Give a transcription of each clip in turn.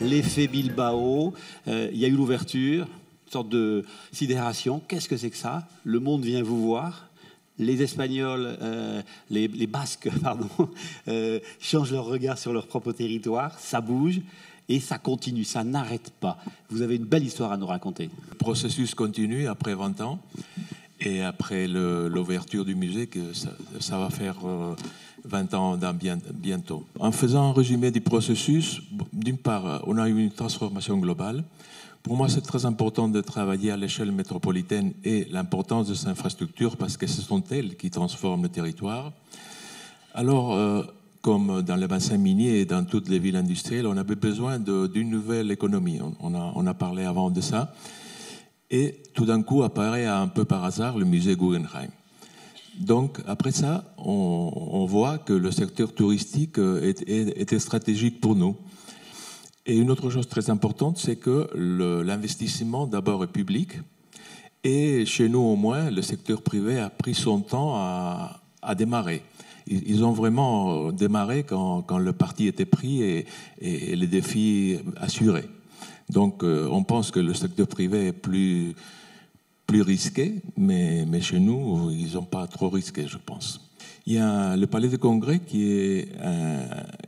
L'effet Bilbao, il y a eu l'ouverture, une sorte de sidération. Qu'est-ce que c'est que ça? Le monde vient vous voir. Les Espagnols, les Basques, pardon, changent leur regard sur leur propre territoire. Ça bouge et ça continue, ça n'arrête pas. Vous avez une belle histoire à nous raconter. Le processus continue après 20 ans. Et après l'ouverture du musée, que ça va faire 20 ans bientôt. En faisant un résumé du processus, d'une part, on a eu une transformation globale. Pour moi, c'est très important de travailler à l'échelle métropolitaine et l'importance de ces infrastructures parce que ce sont elles qui transforment le territoire. Alors, comme dans les bassins miniers et dans toutes les villes industrielles, on avait besoin d'une nouvelle économie. On a parlé avant de ça. Et tout d'un coup apparaît un peu par hasard le musée Guggenheim. Donc après ça, on voit que le secteur touristique était stratégique pour nous. Et une autre chose très importante, c'est que l'investissement d'abord est public. Et chez nous au moins, le secteur privé a pris son temps à démarrer. Ils ont vraiment démarré quand le parti était pris et les défis assurés. Donc, on pense que le secteur privé est plus risqué, mais chez nous, ils n'ont pas trop risqué, je pense. Il y a le Palais des Congrès qui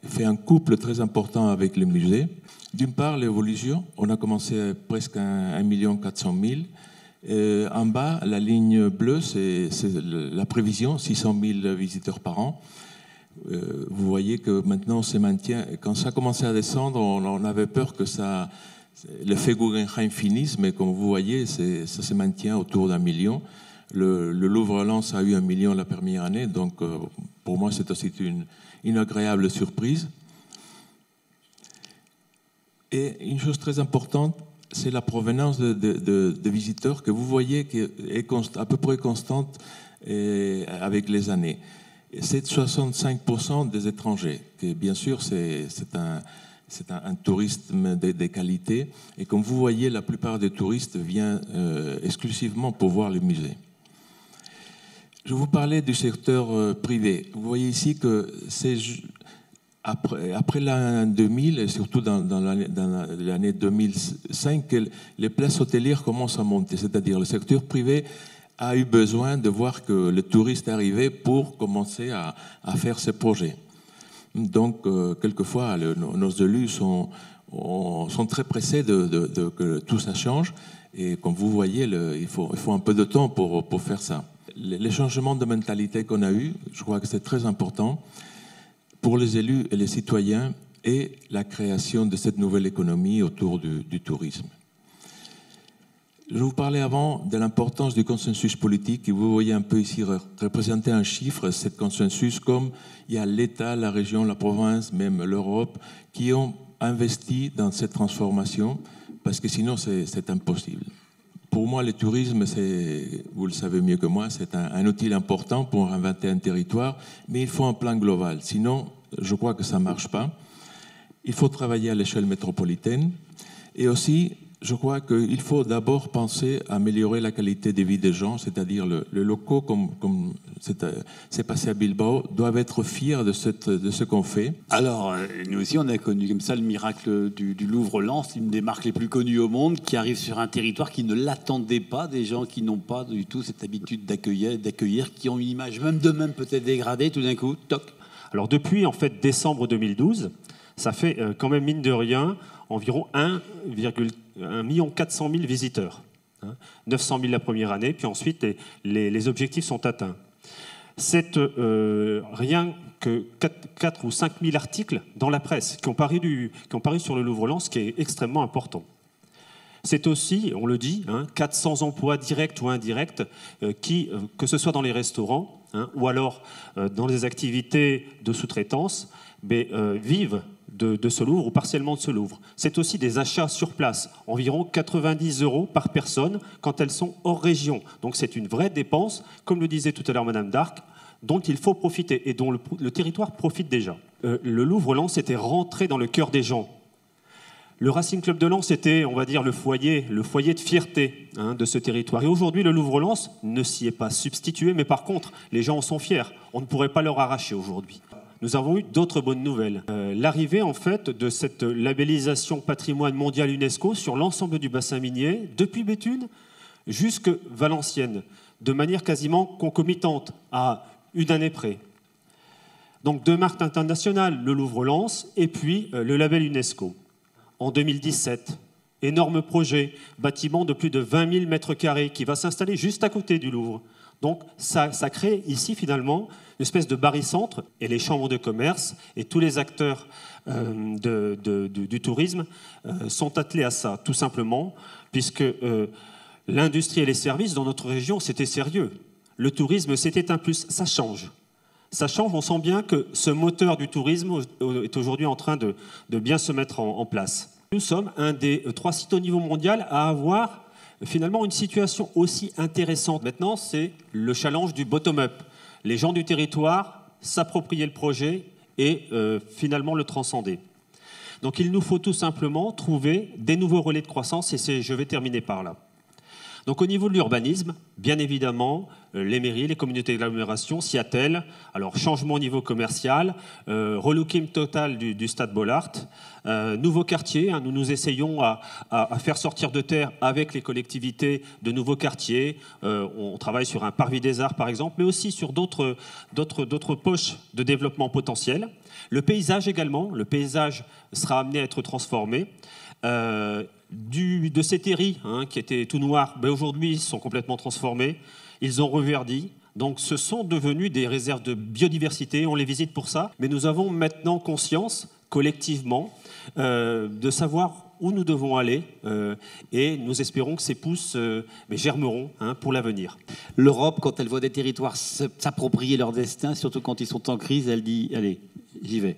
fait un couple très important avec le musée. D'une part, l'évolution. On a commencé presque 1 400 000. En bas, la ligne bleue, c'est la prévision, 600 000 visiteurs par an. Vous voyez que maintenant, on se maintient. Quand ça a commencé à descendre, on avait peur que l'effet Guggenheim finisse, mais comme vous voyez, ça se maintient autour d'1 million. Le Louvre-Lens a eu 1 million la première année, donc pour moi, c'est aussi une agréable surprise. Et une chose très importante, c'est la provenance de visiteurs que vous voyez qui est à peu près constante avec les années. C'est 65% des étrangers, que bien sûr, c'est un tourisme de qualité. Et comme vous voyez, la plupart des touristes viennent exclusivement pour voir le musée. Je vous parlais du secteur privé. Vous voyez ici que c'est après l'an 2000, et surtout dans l'année 2005, que les places hôtelières commencent à monter. C'est-à-dire le secteur privé a eu besoin de voir que le touriste arrivait pour commencer à faire ses projets. Donc, quelquefois, nos élus sont très pressés que tout ça change. Et comme vous voyez, il faut un peu de temps pour faire ça. Les changements de mentalité qu'on a eus, je crois que c'est très important pour les élus et les citoyens et la création de cette nouvelle économie autour du tourisme. Je vous parlais avant de l'importance du consensus politique et vous voyez un peu ici représenter un chiffre, ce consensus, comme il y a l'État, la région, la province, même l'Europe, qui ont investi dans cette transformation parce que sinon c'est impossible. Pour moi, le tourisme, vous le savez mieux que moi, c'est un outil important pour inventer un territoire, mais il faut un plan global. Sinon, je crois que ça ne marche pas. Il faut travailler à l'échelle métropolitaine et aussi, je crois qu'il faut d'abord penser à améliorer la qualité de vie des gens, c'est-à-dire les locaux, comme c'est passé à Bilbao, doivent être fiers de ce qu'on fait. Alors, nous aussi, on a connu comme ça le miracle du Louvre-Lens, une des marques les plus connues au monde, qui arrive sur un territoire qui ne l'attendait pas, des gens qui n'ont pas du tout cette habitude d'accueillir, qui ont une image même d'eux-mêmes peut-être dégradée, tout d'un coup, toc. Alors, depuis, en fait, décembre 2012, ça fait quand même, mine de rien, environ 1 400 000 visiteurs. 900 000 la première année, puis ensuite les objectifs sont atteints. C'est rien que 4 ou 5 000 articles dans la presse qui ont paru sur le Louvre-Lens, ce qui est extrêmement important. C'est aussi, on le dit, 400 emplois directs ou indirects qui, que ce soit dans les restaurants ou alors dans les activités de sous-traitance, vivent de ce Louvre ou partiellement de ce Louvre. C'est aussi des achats sur place, environ 90 € par personne quand elles sont hors région. Donc c'est une vraie dépense, comme le disait tout à l'heure Madame Darc, dont il faut profiter et dont le territoire profite déjà. Le Louvre-Lens était rentré dans le cœur des gens. Le Racing Club de Lens était, on va dire, le foyer de fierté de ce territoire. Et aujourd'hui, le Louvre-Lens ne s'y est pas substitué, mais par contre, les gens en sont fiers. On ne pourrait pas leur arracher aujourd'hui. Nous avons eu d'autres bonnes nouvelles. L'arrivée, en fait, de cette labellisation patrimoine mondial UNESCO sur l'ensemble du bassin minier, depuis Béthune jusqu'à Valenciennes, de manière quasiment concomitante, à une année près. Donc deux marques internationales, le Louvre-Lens et puis le label UNESCO. En 2017, énorme projet, bâtiment de plus de 20 000 mètres carrés qui va s'installer juste à côté du Louvre. Donc ça crée ici finalement une espèce de barycentre et les chambres de commerce et tous les acteurs du tourisme sont attelés à ça, tout simplement, puisque l'industrie et les services dans notre région, c'était sérieux. Le tourisme, c'était un plus, ça change. Ça change, on sent bien que ce moteur du tourisme est aujourd'hui en train de bien se mettre en place. Nous sommes un des 3 sites au niveau mondial à avoir finalement une situation aussi intéressante. Maintenant, c'est le challenge du bottom-up. Les gens du territoire s'approprier le projet et finalement le transcender. Donc il nous faut tout simplement trouver des nouveaux relais de croissance et je vais terminer par là. Donc au niveau de l'urbanisme, bien évidemment, les mairies, les communautés d'agglomération s'y attellent. Alors changement au niveau commercial, relooking total du stade Bollaert, nouveaux quartiers. Nous nous essayons à faire sortir de terre avec les collectivités de nouveaux quartiers. On travaille sur un parvis des arts par exemple, mais aussi sur d'autres poches de développement potentiel. Le paysage également, le paysage sera amené à être transformé. De ces terris qui étaient tout noirs, aujourd'hui ils sont complètement transformés, ils ont reverdi, donc ce sont devenus des réserves de biodiversité, on les visite pour ça, mais nous avons maintenant conscience collectivement de savoir où nous devons aller et nous espérons que ces pousses germeront pour l'avenir. L'Europe, quand elle voit des territoires s'approprier leur destin, surtout quand ils sont en crise, elle dit « allez, j'y vais ».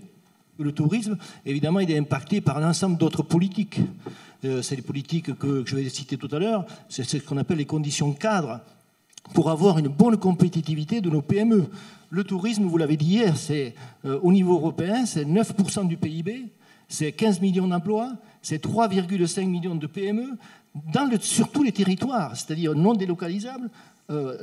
Le tourisme, évidemment, il est impacté par l'ensemble d'autres politiques. C'est les politiques que je vais citer tout à l'heure, c'est ce qu'on appelle les conditions cadres pour avoir une bonne compétitivité de nos PME. Le tourisme, vous l'avez dit hier, c'est au niveau européen, c'est 9% du PIB, c'est 15 millions d'emplois, c'est 3,5 millions de PME sur tous les territoires, c'est-à-dire non délocalisables,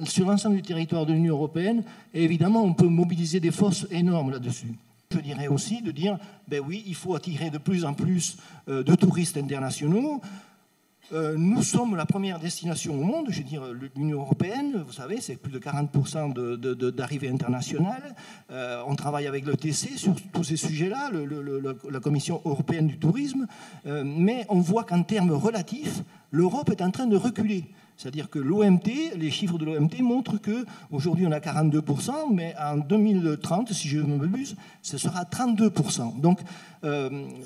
sur l'ensemble du territoire de l'Union européenne. Et évidemment, on peut mobiliser des forces énormes là-dessus. Je dirais aussi de dire, ben oui, il faut attirer de plus en plus de touristes internationaux. Nous sommes la première destination au monde, je veux dire, l'Union européenne, vous savez, c'est plus de 40% d'arrivées internationales. On travaille avec le TC sur tous ces sujets-là, la Commission européenne du tourisme, mais on voit qu'en termes relatifs, l'Europe est en train de reculer. C'est-à-dire que l'OMT, les chiffres de l'OMT montrent qu'aujourd'hui on a 42%, mais en 2030, si je ne m'abuse, ce sera 32%. Donc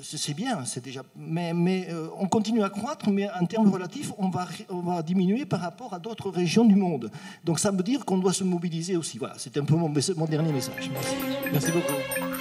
c'est bien, c'est déjà. Mais on continue à croître, mais en termes relatifs, on va diminuer par rapport à d'autres régions du monde. Donc ça veut dire qu'on doit se mobiliser aussi. Voilà, c'est un peu mon dernier message. Merci. Merci beaucoup.